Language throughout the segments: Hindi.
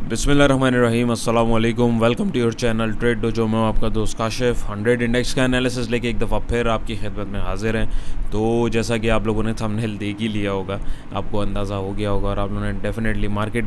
बिस्मिल्लाहिर्रहमानिर्रहीम अस्सलाम वालेकुम। Welcome to your channel trade dojo में आपका दोस्त काशिफ 100 इंडेक्स का एनालिसिस लेके एक दफ़ा फिर आपकी खिदमत में हाजिर हैं। तो जैसा कि आप लोगों ने थंबनेल देख ही लिया होगा, आपको अंदाज़ा हो गया होगा और आप लोगों ने डेफिनेटली मार्केट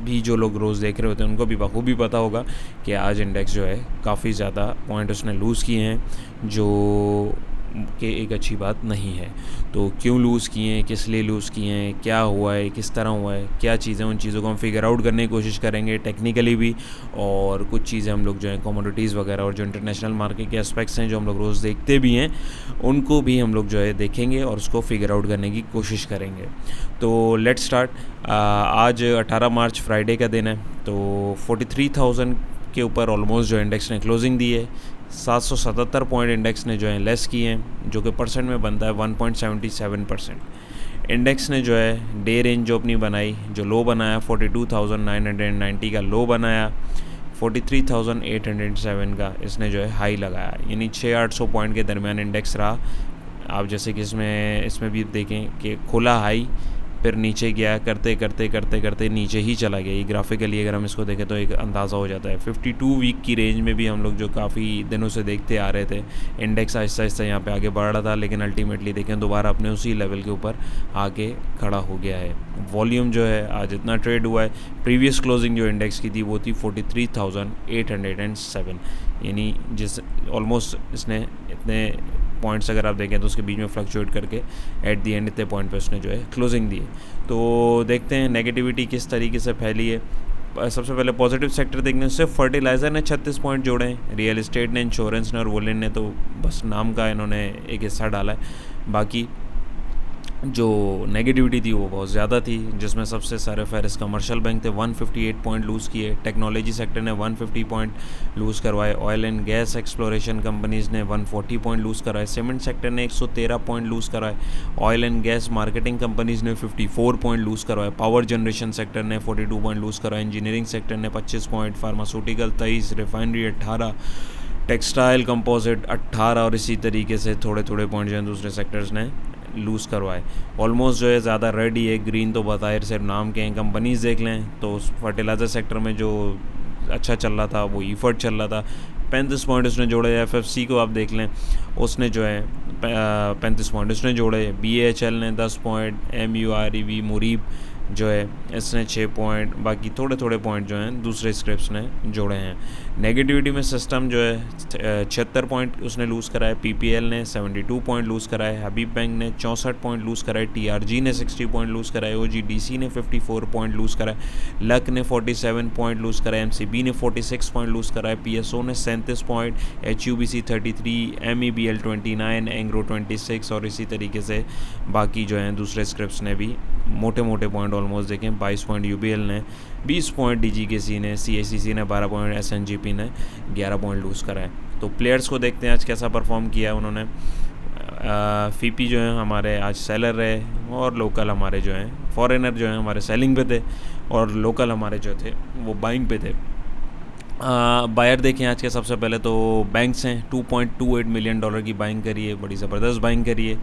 भी जो लोग रोज़ देख रहे होते हैं उनको भी बखूबी पता होगा कि आज इंडेक्स जो है काफ़ी ज़्यादा पॉइंट उसने लूज़ किए हैं, जो कि एक अच्छी बात नहीं है। तो क्यों लूज़ किए हैं, किस लिए लूज़ किए हैं, क्या हुआ है, किस तरह हुआ है, क्या चीज़ें, उन चीज़ों को हम फिगर आउट करने की कोशिश करेंगे टेक्निकली भी, और कुछ चीज़ें हम लोग जो हैं कमोडिटीज़ वगैरह और जो इंटरनेशनल मार्केट के एस्पेक्ट्स हैं जो हम लोग रोज़ देखते भी हैं उनको भी हम लोग जो है देखेंगे और उसको फिगर आउट करने की कोशिश करेंगे। तो लेट्स स्टार्ट। आज 18 मार्च फ्राइडे का दिन है। तो 43,000 के ऊपर ऑलमोस्ट जो इंडेक्स ने क्लोजिंग दी है। 777 पॉइंट इंडेक्स ने जो है लेस किए हैं, जो कि परसेंट में बनता है 1.77%। इंडेक्स ने जो है डे रेंज जो अपनी बनाई, जो लो बनाया 42,990 का लो बनाया, 43,807 का इसने जो है हाई लगाया, यानी 600-800 पॉइंट के दरमियान इंडेक्स रहा। आप जैसे कि इसमें भी देखें कि खुला हाई, फिर नीचे गया, करते करते करते करते नीचे ही चला गया। ये ग्राफिकली अगर हम इसको देखें तो एक अंदाज़ा हो जाता है। 52 वीक की रेंज में भी हम लोग जो काफ़ी दिनों से देखते आ रहे थे, इंडेक्स आहिस्ता आहिस्ता यहाँ पे आगे बढ़ रहा था, लेकिन अल्टीमेटली देखें दोबारा अपने उसी लेवल के ऊपर आके खड़ा हो गया है। वॉल्यूम जो है आज इतना ट्रेड हुआ है, प्रीवियस क्लोजिंग जो इंडेक्स की थी वो थी 43,807, यानी जिस ऑलमोस्ट इसने इतने पॉइंट्स अगर आप देखें तो उसके बीच में फ्लक्चुएट करके एट दी एंड इतने पॉइंट पे उसने जो है क्लोजिंग दी है। तो देखते हैं नेगेटिविटी किस तरीके से फैली है। सबसे पहले पॉजिटिव सेक्टर देखने से फर्टिलाइज़र ने 36 पॉइंट जोड़े हैं, रियल इस्टेट ने, इंश्योरेंस ने और वुलन ने तो बस नाम का इन्होंने एक हिस्सा डाला है। बाकी जो नेगेटिविटी थी वो बहुत ज़्यादा थी, जिसमें सबसे सारे फहरिस्त कमर्शियल बैंक थे, 158 पॉइंट लूज़ किए। टेक्नोलॉजी सेक्टर ने 150 पॉइंट लूज़ करवाए। Oil and gas exploration companies ने 140 पॉइंट लूज़ कराए। सीमेंट सेक्टर ने 113 पॉइंट लूज़ कराए। Oil and gas marketing companies ने 54 पॉइंट लूज़ करवाए। पावर जनरेशन सेक्टर ने 42 पॉइंट लूज़ कराए। इंजीनियरिंग सेक्टर ने 25 point, pharmaceutical 23, refinery 18, textile composite 18 और इसी तरीके से थोड़े थोड़े पॉइंट जो हैं दूसरे सेक्टर्स ने लूज़ करवाए। ऑलमोस्ट जो है ज़्यादा रेड ही है, ग्रीन तो बताए सिर्फ नाम के हैं। कंपनीज़ देख लें तो फर्टिलाइज़र सेक्टर में जो अच्छा चल रहा था वो ईफर्ट चल रहा था, 35 पॉइंट उसने जोड़े। एफएफसी को आप देख लें, उसने जो है 35 पॉइंट उसने जोड़े। बीएचएल ने 10 पॉइंट, MUREV मुरीब जो है इसने 6 पॉइंट, बाकी थोड़े थोड़े पॉइंट जो हैं दूसरे स्क्रिप्ट्स ने जोड़े हैं। नेगेटिविटी में सिस्टम जो है 76 पॉइंट उसने लूज़ कराए। PPL ने 72 पॉइंट लूज़ कराए। हबीब बैंक ने 64 पॉइंट लूज़ कराए। TRG ने 60 पॉइंट लूज़ कराए। OGDC ने 54 पॉइंट लूज़ कराए। लक ने 47 पॉइंट लूज़ कराए। MCB ने 46 पॉइंट लूज़ कराए। PSO ने 37 पॉइंट, HUBC 33, MEBL 29, एंग्रो 26 और इसी तरीके से बाकी जो हैं दूसरे स्क्रिप्ट्स ने भी मोटे मोटे पॉइंट ऑलमोस्ट देखें। 22 पॉइंट UBL ने, 20 पॉइंट DGKC ने, CACC ने 12 पॉइंट, SNGP ने 11 पॉइंट लूज़ कराए। तो प्लेयर्स को देखते हैं आज कैसा परफॉर्म किया है उन्होंने। FIPI जो है हमारे आज सेलर रहे और लोकल हमारे जो हैं फॉरेनर जो हैं हमारे सेलिंग पे थे और लोकल हमारे जो थे वो बाइंग पे थे। बायर देखें आज के सबसे पहले तो बैंक्स हैं, $2.28 मिलियन की बाइंग करी है, बड़ी ज़बरदस्त बाइंग करी है।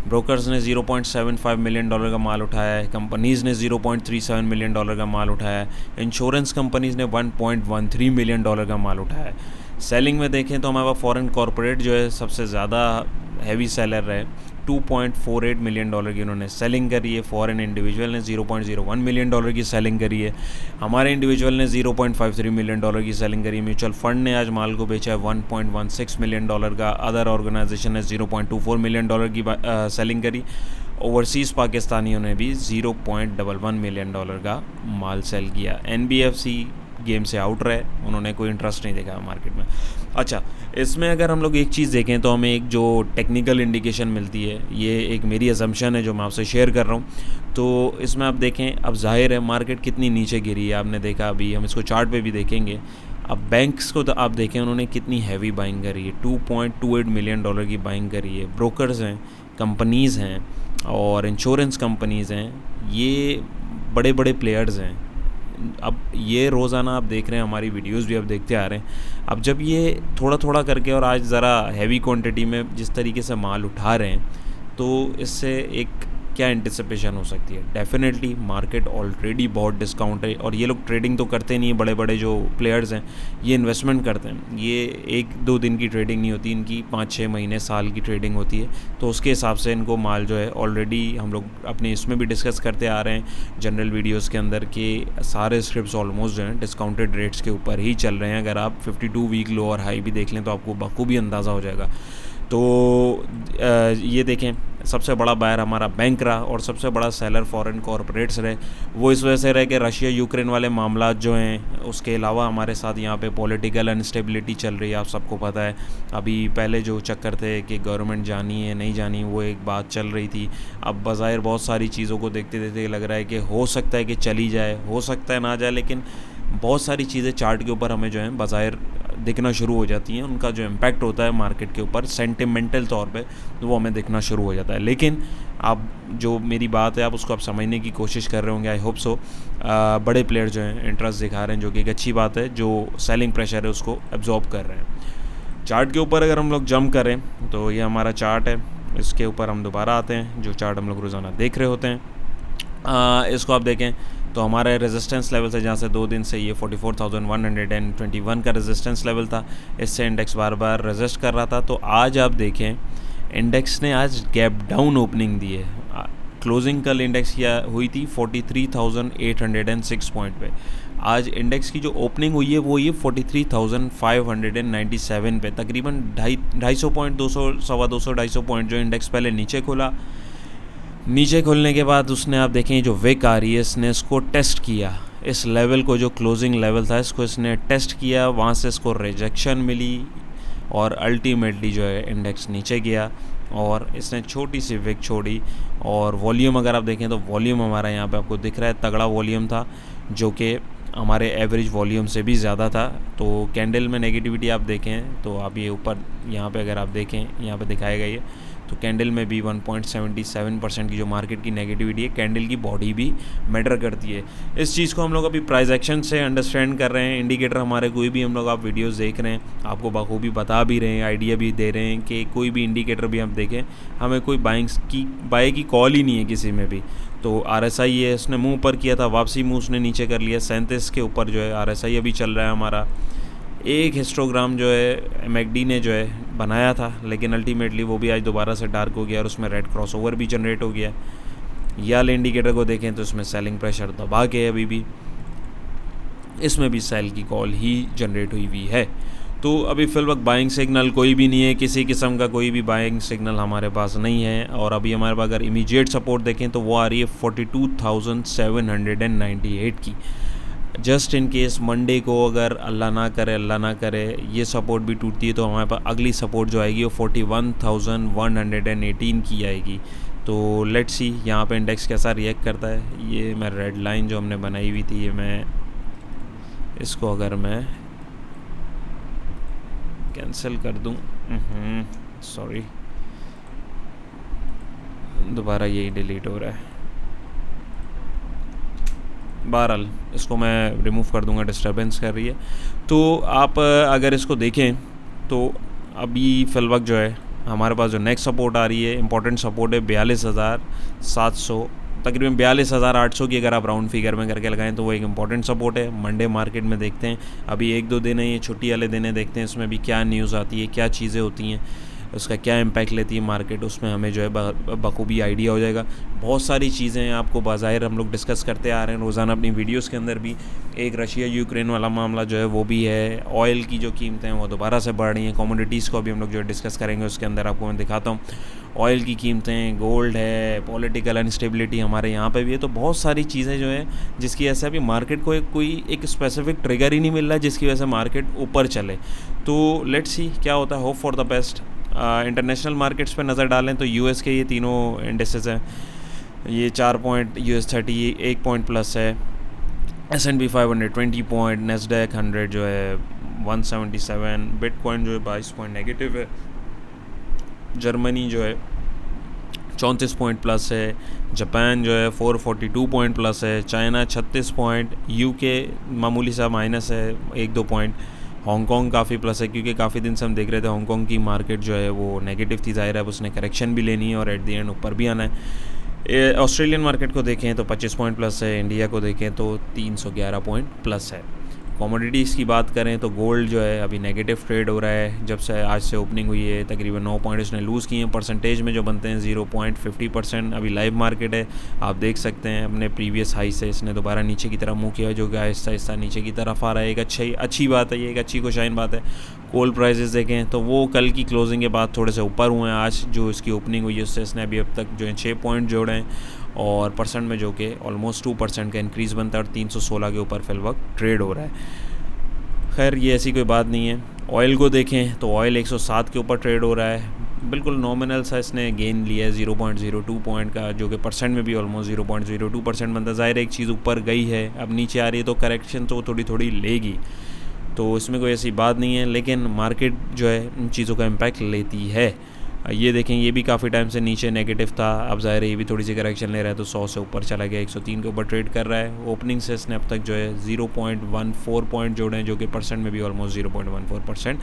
ब्रोकर्स ने $0.75 मिलियन का माल उठाया है। कंपनीज़ ने $0.37 मिलियन का माल उठाया है। इंश्योरेंस कंपनीज़ ने $1.13 मिलियन का माल उठाया है। सेलिंग में देखें तो हमारे पास फॉरेन कॉरपोरेट जो है सबसे ज़्यादा हैवी सेलर रहे, $2.48 मिलियन की उन्होंने सेलिंग करी है। फॉरेन इंडिविजुअल ने $0.01 मिलियन की सेलिंग करी है। हमारे इंडिविजुअल ने $0.53 मिलियन की सेलिंग करी है। म्यूचुअल फंड ने आज माल को बेचा है $1.16 मिलियन का। अदर ऑर्गेनाइजेशन ने $0.24 मिलियन की सेलिंग करी। ओवरसीज़ पाकिस्तानियों ने भी $0.11 मिलियन का माल सेल किया। NBFC गेम से आउट रहे, उन्होंने कोई इंटरेस्ट नहीं देखा मार्केट में। अच्छा, इसमें अगर हम लोग एक चीज़ देखें तो हमें एक जो टेक्निकल इंडिकेशन मिलती है, ये एक मेरी असम्पशन है जो मैं आपसे शेयर कर रहा हूँ। तो इसमें आप देखें, अब जाहिर है मार्केट कितनी नीचे गिरी है, आपने देखा, अभी हम इसको चार्ट पे भी देखेंगे। अब बैंक्स को तो आप देखें उन्होंने कितनी हैवी बाइंग करी है, $2.28 मिलियन की बाइंग करी है। ब्रोकर्स हैं, कंपनीज़ हैं और इंश्योरेंस कंपनीज़ हैं, ये बड़े बड़े प्लेयर्स हैं। अब ये रोज़ाना आप देख रहे हैं, हमारी वीडियोस भी आप देखते आ रहे हैं। अब जब ये थोड़ा थोड़ा करके और आज ज़रा हैवी क्वांटिटी में जिस तरीके से माल उठा रहे हैं, तो इससे एक क्या एंटिसिपेशन हो सकती है? डेफिनेटली मार्केट ऑलरेडी बहुत डिस्काउंट है, और ये लोग ट्रेडिंग तो करते नहीं है, बड़े बड़े जो प्लेयर्स हैं ये इन्वेस्टमेंट करते हैं। ये 1-2 दिन की ट्रेडिंग नहीं होती, इनकी 5-6 महीने साल की ट्रेडिंग होती है। तो उसके हिसाब से इनको माल जो है ऑलरेडी हम लोग अपने इसमें भी डिस्कस करते आ रहे हैं जनरल वीडियोज़ के अंदर कि सारे स्क्रिप्ट्स ऑलमोस्ट जो हैं डिस्काउंटेड रेट्स के ऊपर ही चल रहे हैं। अगर आप 52 वीक लो और हाई भी देख लें तो आपको बखूबी अंदाज़ा हो जाएगा। तो ये देखें, सबसे बड़ा बायर हमारा बैंक रहा और सबसे बड़ा सेलर फॉरेन कॉरपोरेट्स रहे। वो इस वजह से रहे कि रशिया यूक्रेन वाले मामला जो हैं, उसके अलावा हमारे साथ यहाँ पे पॉलिटिकल अनस्टेबिलिटी चल रही है, आप सबको पता है। अभी पहले जो चक्कर थे कि गवर्नमेंट जानी है नहीं जानी, वो एक बात चल रही थी। अब बज़ाहिर बहुत सारी चीज़ों को देखते देखते लग रहा है कि हो सकता है कि चली जाए, हो सकता है ना जाए, लेकिन बहुत सारी चीज़ें चार्ट के ऊपर हमें जो है बाज़ाहिर दिखना शुरू हो जाती हैं। उनका जो इम्पैक्ट होता है मार्केट के ऊपर सेंटिमेंटल तौर पे, वो हमें दिखना शुरू हो जाता है। लेकिन आप जो मेरी बात है आप उसको आप समझने की कोशिश कर रहे होंगे, आई होप सो। बड़े प्लेयर जो हैं इंटरेस्ट दिखा रहे हैं, जो कि एक अच्छी बात है, जो सेलिंग प्रेशर है उसको एब्जॉर्ब कर रहे हैं। चार्ट के ऊपर अगर हम लोग जंप करें तो ये हमारा चार्ट है, इसके ऊपर हम दोबारा आते हैं, जो चार्ट हम लोग रोज़ाना देख रहे होते हैं। इसको आप देखें तो हमारे रेजिस्टेंस लेवल से, जहाँ से 2 दिन से ये 44,121 का रेजिस्टेंस लेवल था, इससे इंडेक्स बार बार रेजिस्ट कर रहा था। तो आज आप देखें इंडेक्स ने आज गैप डाउन ओपनिंग दी है। क्लोजिंग कल इंडेक्स की हुई थी 43,806 पॉइंट पे। आज इंडेक्स की जो ओपनिंग हुई है वो ये 43,597 पे, तकरीबन 250 पॉइंट, 200 सवा 200 250 पॉइंट जो इंडेक्स पहले नीचे खुला। नीचे खुलने के बाद उसने, आप देखें जो विक आ रही है, इसने इसको टेस्ट किया, इस लेवल को, जो क्लोजिंग लेवल था इसको इसने टेस्ट किया, वहाँ से इसको रिजेक्शन मिली और अल्टीमेटली जो है इंडेक्स नीचे गया और इसने छोटी सी विक छोड़ी। और वॉल्यूम अगर आप देखें तो वॉल्यूम हमारा यहाँ पे आपको दिख रहा है, तगड़ा वॉल्यूम था, जो कि हमारे एवरेज वॉल्यूम से भी ज़्यादा था। तो कैंडल में नेगेटिविटी आप देखें तो आप ये ऊपर यहाँ पे अगर आप देखें, यहाँ पे दिखाएगा ये, तो कैंडल में भी 1.77% की जो मार्केट की नेगेटिविटी है, कैंडल की बॉडी भी मैटर करती है। इस चीज़ को हम लोग अभी प्राइस एक्शन से अंडरस्टैंड कर रहे हैं। इंडिकेटर हमारे कोई भी हम लोग आप वीडियोस देख रहे हैं, आपको बखूबी बता भी रहे हैं, आइडिया भी दे रहे हैं कि कोई भी इंडिकेटर भी हम देखें, हमें कोई बाय की कॉल ही नहीं है किसी में भी। तो RSI है, इसने मुँह ऊपर किया था, वापसी मुँह उसने नीचे कर लिया, 37 के ऊपर जो है RSI अभी चल रहा है हमारा। एक हिस्टोग्राम जो है MACD ने जो है बनाया था, लेकिन अल्टीमेटली वो भी आज दोबारा से डार्क हो गया और उसमें रेड क्रॉसओवर भी जनरेट हो गया। याल इंडिकेटर को देखें तो इसमें सेलिंग प्रेशर दबा के अभी भी इसमें भी सेल की कॉल ही जनरेट हुई है। तो अभी फिल वक्त बाइंग सिग्नल कोई भी नहीं है, किसी किस्म का कोई भी बाइंग सिग्नल हमारे पास नहीं है। और अभी हमारे पास अगर इमीडिएट सपोर्ट देखें तो वो आ रही है 42,798 की। जस्ट इन केस मंडे को अगर अल्लाह ना करे ये सपोर्ट भी टूटती है तो हमारे पास अगली सपोर्ट जो आएगी वो 41,118 की आएगी। तो लेट्स सी यहाँ पे इंडेक्स कैसा रिएक्ट करता है। ये मैं रेड लाइन जो हमने बनाई हुई थी, ये मैं इसको अगर मैं कैंसिल कर दूँ, सॉरी दोबारा यही डिलीट हो रहा है। बहरहाल इसको मैं रिमूव कर दूंगा, डिस्टर्बेंस कर रही है। तो आप अगर इसको देखें तो अभी फिल वक्त जो है हमारे पास जो नेक्स्ट सपोर्ट आ रही है, इंपॉर्टेंट सपोर्ट है 42,700, तकरीबन 42,800 की अगर आप राउंड फिगर में करके लगाएं तो वो एक इंपॉर्टेंट सपोर्ट है। मंडे मार्केट में देखते हैं, अभी 1-2 दिन है, ये छुट्टी वाले दिन है, देखते हैं इसमें भी क्या न्यूज़ आती है, क्या चीज़ें होती हैं, उसका क्या इम्पैक्ट लेती है मार्केट, उसमें हमें जो है बखूबी आइडिया हो जाएगा। बहुत सारी चीज़ें हैं आपको बाज़ाहिर हम लोग डिस्कस करते आ रहे हैं रोज़ाना अपनी वीडियोस के अंदर भी। एक रशिया यूक्रेन वाला मामला जो है वो भी है, ऑयल की जो कीमतें हैं वो दोबारा से बढ़ रही हैं, कमोडिटीज़ को भी हम लोग जो डिस्कस करेंगे उसके अंदर आपको मैं दिखाता हूँ। ऑयल की कीमतें, गोल्ड है, पॉलिटिकल अनस्टेबिलिटी हमारे यहाँ पे भी है। तो बहुत सारी चीज़ें जो है जिसकी वजह से अभी मार्केट को कोई एक स्पेसिफिक ट्रिगर ही नहीं मिल रहा है जिसकी वजह से मार्केट ऊपर चले। तो लेट्स सी क्या होता है, hope for the best. International markets पे नज़र डालें तो US के ये तीनों इंडेक्सेस हैं, ये 4 पॉइंट, US30 1 पॉइंट प्लस है, S&P 500 20 पॉइंट, नेस्डैक 100 जो है 177, बिटकॉइन जो है 22 पॉइंट नेगेटिव है, जर्मनी जो है 34 पॉइंट प्लस है, जापान जो है 442 पॉइंट प्लस है, चाइना 36 पॉइंट, UK मामूली सा माइनस है 1-2 पॉइंट, हांगकॉन्ग काफ़ी प्लस है क्योंकि काफ़ी दिन से हम देख रहे थे हांगकॉन्ग की मार्केट जो है वो नेगेटिव थी, ज़ाहिर है उसने करेक्शन भी लेनी है और एट द एंड ऊपर भी आना है। ऑस्ट्रेलियन मार्केट को देखें तो 25 पॉइंट प्लस है, इंडिया को देखें तो 311 पॉइंट प्लस है। कमोडिटीज़ की बात करें तो गोल्ड जो है अभी नेगेटिव ट्रेड हो रहा है। जब से आज से ओपनिंग हुई है तकरीबन 9 पॉइंट इसने लूज़ किए हैं। परसेंटेज में जो बनते हैं 0.50%। अभी लाइव मार्केट है, आप देख सकते हैं अपने प्रीवियस हाई से इसने दोबारा नीचे की तरफ मुँह किया, जो कि आहिस्ता आहिस्ता नीचे की तरफ आ रहा है। एक अच्छी बात है, ये एक अच्छी खुशाइन बात है। कोल प्राइजेस देखें तो वो कल की क्लोजिंग के बाद थोड़े से ऊपर हुए हैं। आज जो इसकी ओपनिंग हुई है उससे इसने अभी अब तक जो है 6 पॉइंट जोड़े हैं, और परसेंट में जो कि ऑलमोस्ट 2% का इंक्रीज़ बनता है, और 316 के ऊपर फिल वक्त ट्रेड हो रहा है। खैर ये ऐसी कोई बात नहीं है। ऑयल को देखें तो ऑयल 107 के ऊपर ट्रेड हो रहा है। बिल्कुल नॉमिनल सा इसने गेन लिया है 0.02 पॉइंट का, जो कि परसेंट में भी ऑलमोस्ट 0.02% बनता है। ज़ाहिर है एक चीज़ ऊपर गई है, अब नीचे आ रही है तो करेक्शन तो थोड़ी थोड़ी लेगी, तो इसमें कोई ऐसी बात नहीं है। लेकिन मार्केट जो है इन चीज़ों का इम्पैक्ट लेती है। ये देखें, ये भी काफ़ी टाइम से नीचे नेगेटिव था, अब ज़ाहिर है ये भी थोड़ी सी करेक्शन ले रहा है, तो 100 से ऊपर चला गया, 103 के ऊपर ट्रेड कर रहा है। ओपनिंग से इसने अब तक जो है 0.14 पॉइंट जोड़े हैं, जो कि परसेंट में भी ऑलमोस्ट 0.14%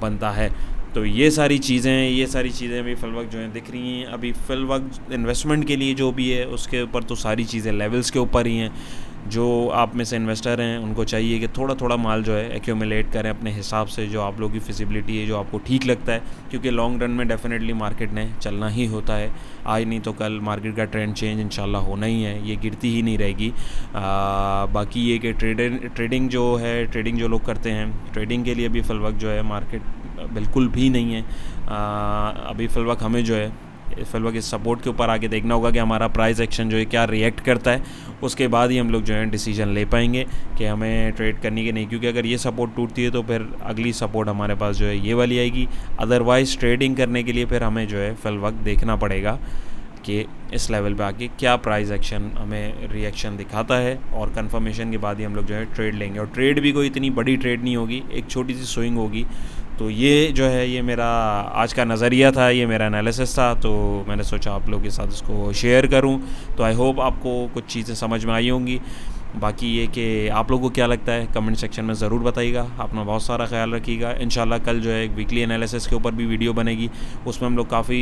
बनता है। तो ये सारी चीज़ें अभी फिल वक्त जो है दिख रही हैं। अभी फिल वक्त इन्वेस्टमेंट के लिए जो भी है उसके ऊपर तो सारी चीज़ें लेवल्स के ऊपर ही हैं। जो आप में से इन्वेस्टर हैं उनको चाहिए कि थोड़ा थोड़ा माल जो है एक्यूमुलेट करें अपने हिसाब से, जो आप लोगों की फिजिबिलिटी है, जो आपको ठीक लगता है, क्योंकि लॉन्ग रन में डेफिनेटली मार्केट ने चलना ही होता है। आज नहीं तो कल मार्केट का ट्रेंड चेंज इंशाल्लाह होना ही है, ये गिरती ही नहीं रहेगी। बाकी ये कि ट्रेडिंग जो लोग करते हैं, ट्रेडिंग के लिए भी फिल वक्त जो है मार्केट बिल्कुल भी नहीं है। अभी फिल वक्त हमें जो है फिल वक्त इस सपोर्ट के ऊपर आके देखना होगा कि हमारा प्राइस एक्शन जो है क्या रिएक्ट करता है, उसके बाद ही हम लोग जो है डिसीजन ले पाएंगे कि हमें ट्रेड करनी कि नहीं। क्योंकि अगर ये सपोर्ट टूटती है तो फिर अगली सपोर्ट हमारे पास जो है ये वाली आएगी। अदरवाइज़ ट्रेडिंग करने के लिए फिर हमें जो है फिल वक्त देखना पड़ेगा कि इस लेवल पे आके क्या प्राइस एक्शन हमें रिएक्शन दिखाता है, और कंफर्मेशन के बाद ही हम लोग जो है ट्रेड लेंगे। और ट्रेड भी कोई इतनी बड़ी ट्रेड नहीं होगी, एक छोटी सी स्विंग होगी। तो ये जो है ये मेरा आज का नज़रिया था, ये मेरा एनालिसिस था, तो मैंने सोचा आप लोगों के साथ इसको शेयर करूं। तो आई होप आपको कुछ चीज़ें समझ में आई होंगी। बाकी ये कि आप लोगों को क्या लगता है कमेंट सेक्शन में ज़रूर बताइएगा। अपना बहुत सारा ख्याल रखिएगा। इंशाल्लाह कल जो है एक वीकली एनालिसिस के ऊपर भी वीडियो बनेगी, उसमें हम लोग काफ़ी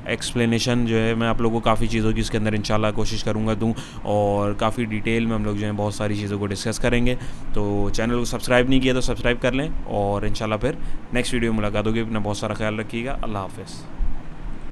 एक्सप्लेनेशन जो है मैं आप लोगों को काफ़ी चीज़ों की इसके अंदर इंशाल्लाह कोशिश करूँगा दूँ, और काफ़ी डिटेल में हम लोग जो है बहुत सारी चीज़ों को डिस्कस करेंगे। तो चैनल को सब्सक्राइब नहीं किया तो सब्सक्राइब कर लें, और इंशाल्लाह फिर नेक्स्ट वीडियो में मुलाकात होगी। अपना बहुत सारा ख्याल रखिएगा। अल्लाह हाफ़िज़।